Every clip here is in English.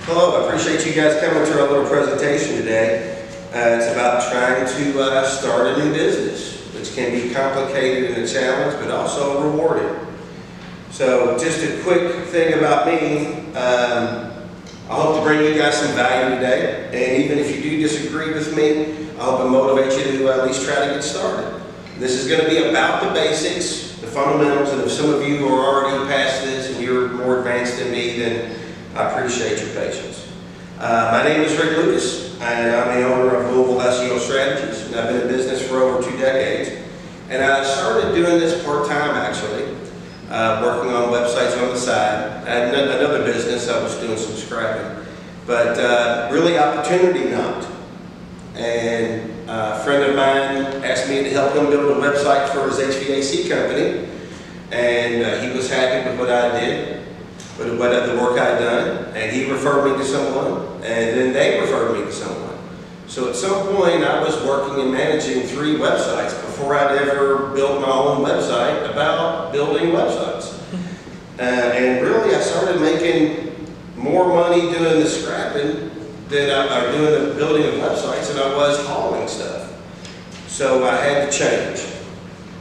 Hello, I appreciate you guys coming to our little presentation today. It's about trying to start a new business, which can be complicated and a challenge, but also rewarding. So just a quick thing about me, I hope to bring you guys some value today, and even if you do disagree with me, I hope it motivates you to at least try to get started. This is going to be about the basics, the fundamentals, and if some of you are already past this and you're more advanced than me, then I appreciate your patience. My name is Rick Lucas, and I'm the owner of Louisville SEO Strategies, and I've been in business for over 2 decades. And I started doing this part-time, actually, working on websites on the side. I had another business, I was doing some scrapping. But really opportunity knocked. And a friend of mine asked me to help him build a website for his HVAC company. And he was happy with what I did, with the work I'd done. And he referred me to someone, and then they referred me to someone. So at some point I was working and managing 3 websites before I'd ever built my own website about building websites. And really I started making more money doing the scrapping than or doing the building of websites than I was hauling stuff. So I had to change.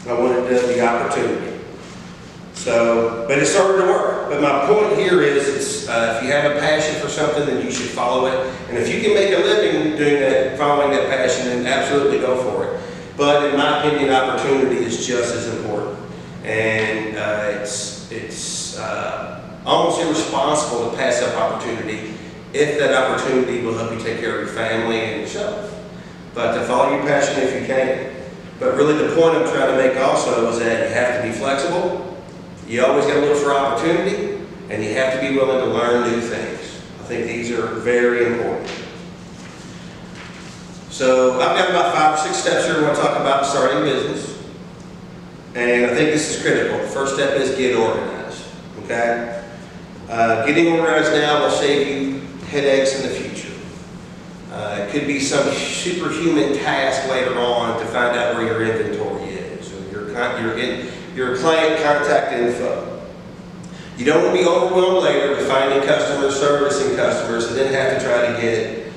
I wanted the opportunity. So, but it started to work. But my point here is, if you have a passion for something, then you should follow it. And if you can make a living doing that, following that passion, then absolutely go for it. But in my opinion, opportunity is just as important. And it's almost irresponsible to pass up opportunity if that opportunity will help you take care of your family and yourself. But to follow your passion if you can. But really the point I'm trying to make also is that you have to be flexible. You always got to look for opportunity, and you have to be willing to learn new things. I think these are very important. So I've got about 5 or 6 steps here I want to talk about starting a business. And I think this is critical. The first step is get organized. Okay? Getting organized now will save you headaches in the future. It could be some superhuman task later on to find out where your inventory is, or your client contact info. You don't want to be overwhelmed later with finding customers, servicing customers, and then have to try to get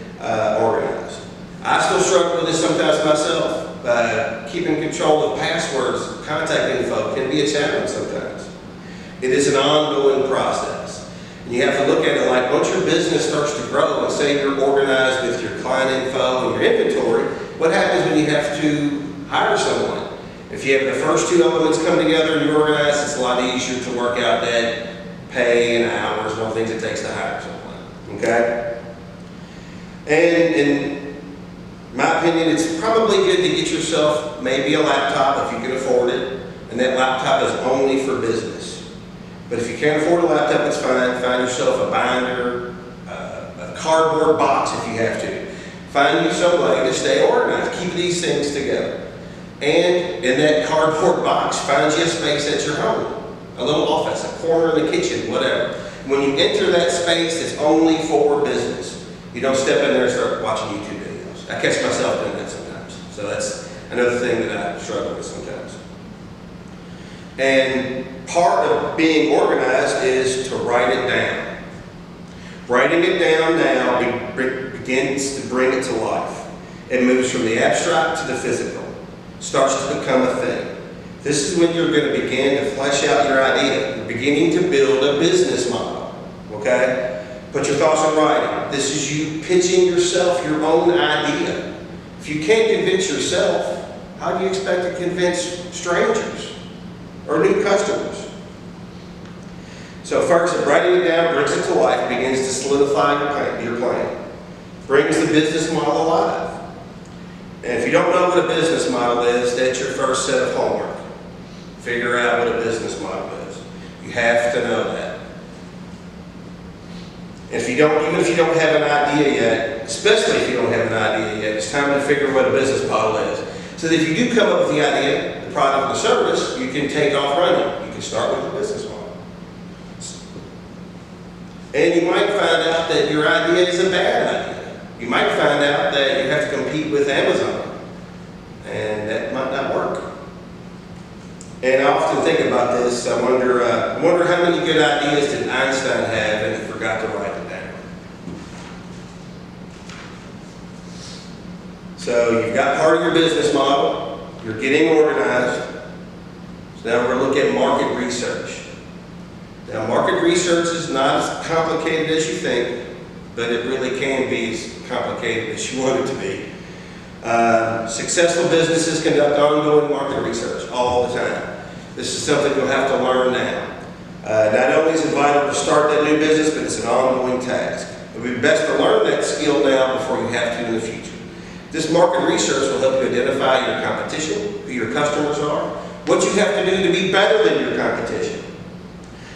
organized. I still struggle with this sometimes myself. Keeping control of passwords, contact info can be a challenge sometimes. It is an ongoing process. And you have to look at it like once your business starts to grow, and say you're organized with your client info and your inventory, what happens when you have to hire someone? If you have the first 2 elements come together and you're organized, it's a lot easier to work out that pay and hours and all the things it takes to hire someone. Okay? And in my opinion, it's probably good to get yourself maybe a laptop if you can afford it, and that laptop is only for business. But if you can't afford a laptop, it's fine. Find yourself a binder, a cardboard box if you have to. Find you some way to stay organized. Keep these things together. And in that cardboard box, find you a space at your home. A little office, a corner in the kitchen, whatever. When you enter that space, it's only for business. You don't step in there and start watching YouTube videos. I catch myself doing that sometimes. So that's another thing that I struggle with sometimes. And part of being organized is to write it down. Writing it down now begins to bring it to life. It moves from the abstract to the physical. Starts to become a thing. This is when you're going to begin to flesh out your idea. You're beginning to build a business model. Okay? Put your thoughts in writing. This is you pitching yourself your own idea. If you can't convince yourself, how do you expect to convince strangers or new customers? So first, writing it down brings it to life, begins to solidify your plan. Brings the business model alive. And if you don't know what a business model is, that's your first set of homework. Figure out what a business model is. You have to know that. And if you don't, even if you don't have an idea yet, especially if you don't have an idea yet, it's time to figure out what a business model is. So that if you do come up with the idea, the product, the service, you can take off running. You can start with a business model. And you might find out that your idea is a bad idea. You might find out that you have to compete with Amazon, and that might not work. And I often think about this. I wonder how many good ideas did Einstein have and he forgot to write them down. So you've got part of your business model. You're getting organized. So now we're going to look at market research. Now market research is not as complicated as you think, but it really can be as complicated as you want it to be. Successful businesses conduct ongoing market research all the time. This is something you'll have to learn now. Not only is it vital to start that new business, but it's an ongoing task. It would be best to learn that skill now before you have to in the future. This market research will help you identify your competition, who your customers are, what you have to do to be better than your competition.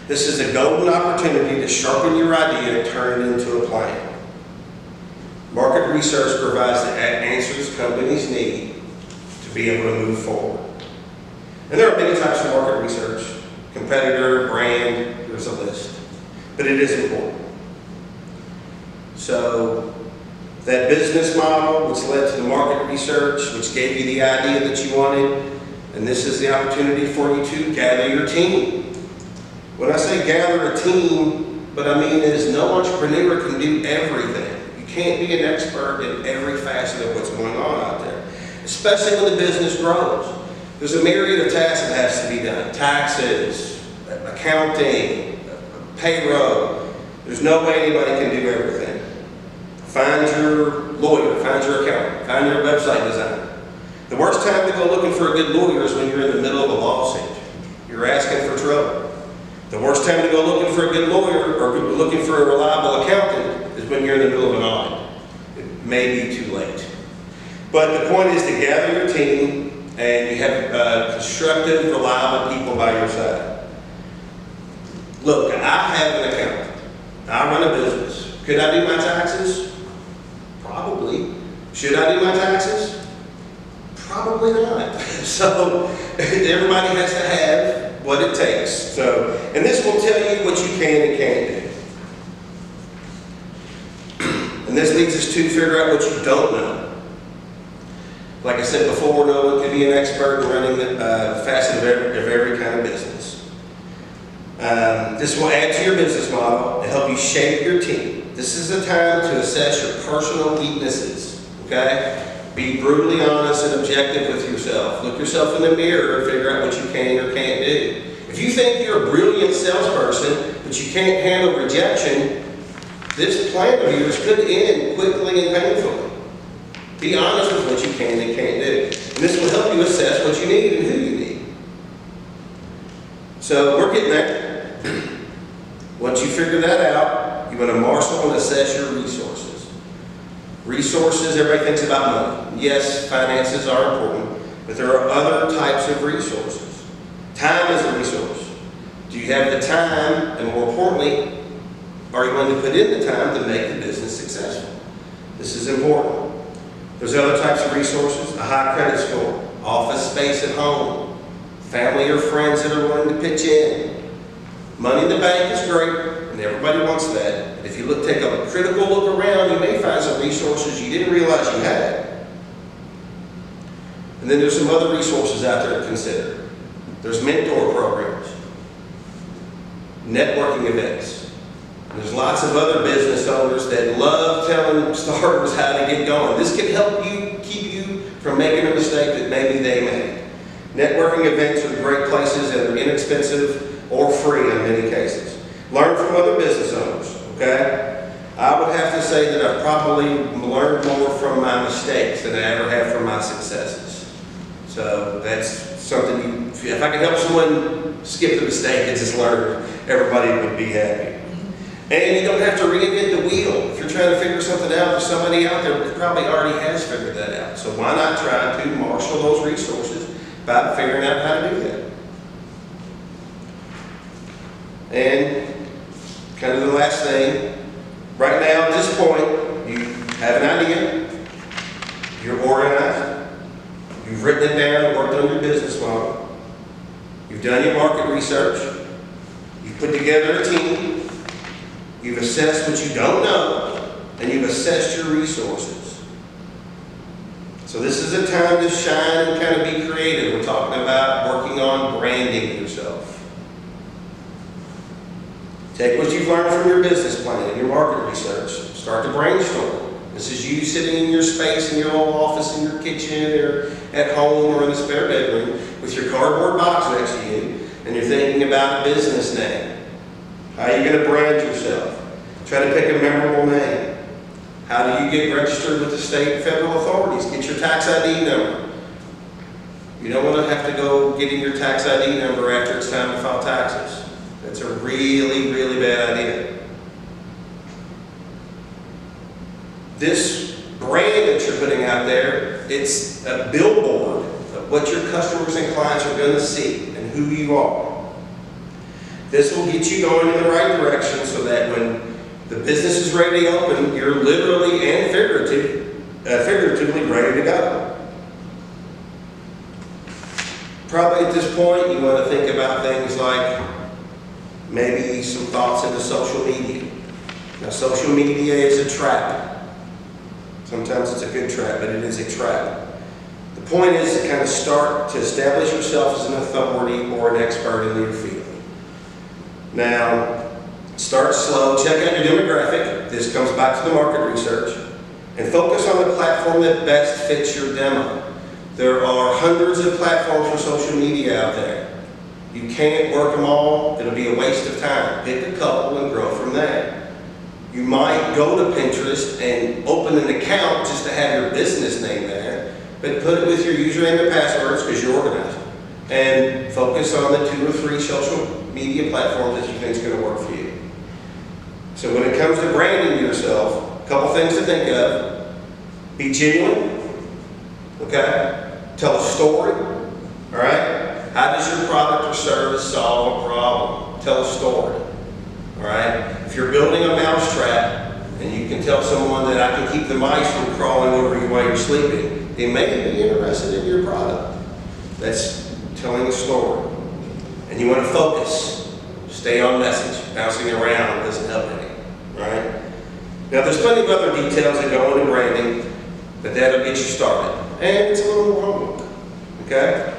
This is a golden opportunity to sharpen your idea and turn it into a plan. Market research provides the answers companies need to be able to move forward. And there are many types of market research: competitor, brand, there's a list. But it is important. So that business model, which led to the market research, which gave you the idea that you wanted, and this is the opportunity for you to gather your team. When I say gather a team, what I mean is no entrepreneur can do everything. You can't be an expert in every facet of what's going on out there, especially when the business grows. There's a myriad of tasks that has to be done: taxes, accounting, payroll. There's no way anybody can do everything. Find your lawyer, find your accountant, find your website designer. The worst time to go looking for a good lawyer is when you're in the middle of a lawsuit. You're asking for trouble. The worst time to go looking for a good lawyer or looking for a reliable accountant is when you're in the middle of an audit. It may be too late. But the point is to gather your team and you have constructive, reliable people by your side. Look, I have an accountant. I run a business. Could I do my taxes? Probably. Should I do my taxes? Probably not. So everybody has to have what it takes. So, and this will tell you what you can and can't do. And this leads us to figure out what you don't know. Like I said before, no one can be an expert in running the facet of every kind of business. This will add to your business model and help you shape your team. This is a time to assess your personal weaknesses, okay? Be brutally honest and objective with yourself. Look yourself in the mirror and figure out what you can or can't do. If you think you're a brilliant salesperson, but you can't handle rejection, this plan of yours could end quickly and painfully. Be honest with what you can and can't do. And this will help you assess what you need and who you need. So we're getting there. Once you figure that out, you want to marshal and assess your resources. Resources, everybody thinks about money. Yes, finances are important, but there are other types of resources. Time is a resource. Do you have the time, and more importantly, are you willing to put in the time to make the business successful? This is important. There's other types of resources: a high credit score, office space at home, family or friends that are willing to pitch in. Money in the bank is great, and everybody wants that. But if you take a critical look around, you may find some resources you didn't realize you had. And then there's some other resources out there to consider. There's mentor programs, networking events. There's lots of other business owners that love telling starters how to get going. This can help you, keep you from making a mistake that maybe they made. Networking events are great places that are inexpensive or free in many cases. Learn from other business owners, okay? I would have to say that I've probably learned more from my mistakes than I ever have from my successes. So that's something, if I can help someone skip the mistake and just learn, everybody would be happy. And you don't have to reinvent the wheel. If you're trying to figure something out, there's somebody out there that probably already has figured that out. So why not try to marshal those resources by figuring out how to do that? And kind of the last thing, right now at this point, you have an idea, you're organized, you've written it down and worked on your business model, you've done your market research, you've put together a team, you've assessed what you don't know, and you've assessed your resources. So this is a time to shine and kind of be creative. We're talking about working on branding yourself. Take what you've learned from your business plan and your market research. Start to brainstorm. This is you sitting in your space in your little office in your kitchen or at home or in the spare bedroom with your cardboard box next to you, and you're thinking about a business name. How are you going to brand yourself? Try to pick a memorable name. How do you get registered with the state and federal authorities? Get your tax ID number. You don't want to have to go getting your tax ID number after it's time to file taxes. That's a really, really bad idea. This brand that you're putting out there, it's a billboard of what your customers and clients are going to see and who you are. This will get you going in the right direction so that when the business is ready to open, you're literally and figuratively ready to go. Probably at this point, you want to think about things like maybe some thoughts into social media. Now, social media is a trap. Sometimes it's a good trap, but it is a trap. The point is to kind of start to establish yourself as an authority or an expert in your field. Now, start slow, check out your demographic. This comes back to the market research. And focus on the platform that best fits your demo. There are hundreds of platforms for social media out there. You can't work them all. It'll be a waste of time. Pick a couple and grow from there. You might go to Pinterest and open an account just to have your business name there, but put it with your username and passwords because you're organized. And focus on the 2 or 3 social media platforms that you think is going to work for you. So when it comes to branding yourself, a couple things to think of. Be genuine, okay? Tell a story, all right? How does your product or service solve a problem? Tell a story, all right? If you're building a mousetrap and you can tell someone that I can keep the mice from crawling over you while you're sleeping, they may be interested in your product. That's telling a story. And you want to focus. Stay on message. Bouncing around doesn't help any, right? Now there's plenty of other details that go into branding, but that'll get you started. And it's a little more homework, okay?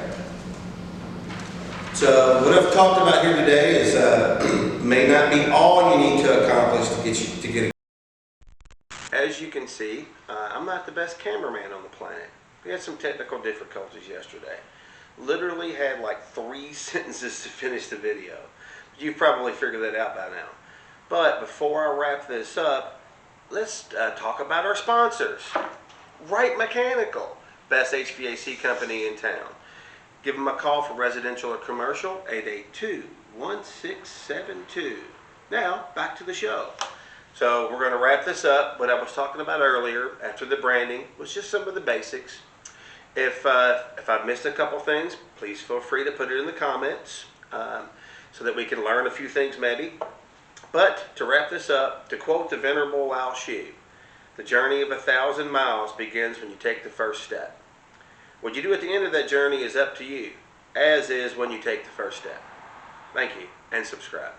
So what I've talked about here today is may not be all you need to accomplish to get it. As you can see, I'm not the best cameraman on the planet. We had some technical difficulties yesterday. Literally had like 3 sentences to finish the video. You've probably figured that out by now. But before I wrap this up, let's talk about our sponsors. Wright Mechanical, best HVAC company in town. Give them a call for residential or commercial, 882-1672. Now, back to the show. So we're going to wrap this up. What I was talking about earlier, after the branding, was just some of the basics. If I've missed a couple things, please feel free to put it in the comments so that we can learn a few things maybe. But to wrap this up, to quote the Venerable Lao Shu, the journey of 1,000 miles begins when you take the first step. What you do at the end of that journey is up to you, as is when you take the first step. Thank you, and subscribe.